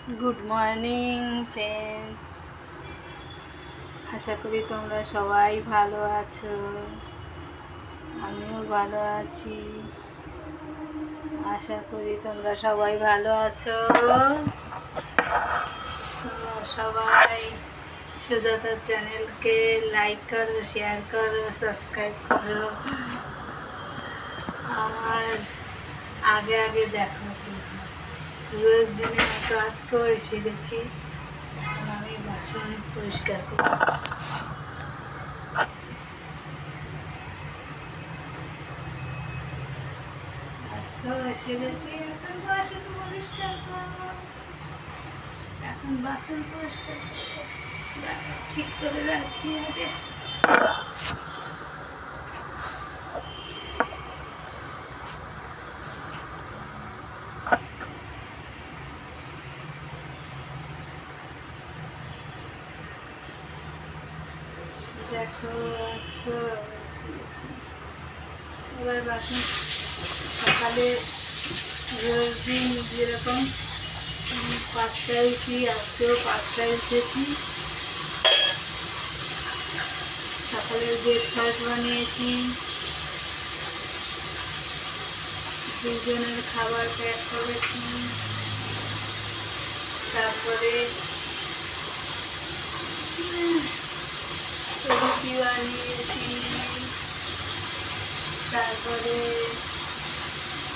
Good morning friends. আশা করি তোমরা সবাই ভালো আছো। আমিও ভালো আছি। আশা করি তোমরা সবাই ভালো আছো। তোমরা সবাই সুজাতার চ্যানেলকে লাইক করো, শেয়ার করো, সাবস্ক্রাইব করো আর আগে আগে দেখো। রোজ দিনের মতো আজকেও এসে গেছি। এখন আমি বাসন পরিষ্কার করব। আজকেও এসে গেছি, এখন বাসন পরিষ্কার করবো। এখন বাসন পরিষ্কার করবো, ঠিক করে রাখি আগে। দেখো আজকে এসে গেছি। এবার বাসন সকালে রোজ দিন যেরকম 5টায় উঠি, আজকেও 5টায় উঠেছি। সকালে ব্রেকফাস্ট বানিয়েছি, দুজনের খাবার প্যাক করেছি। তারপরে রুটি বানিয়েছি। তারপরে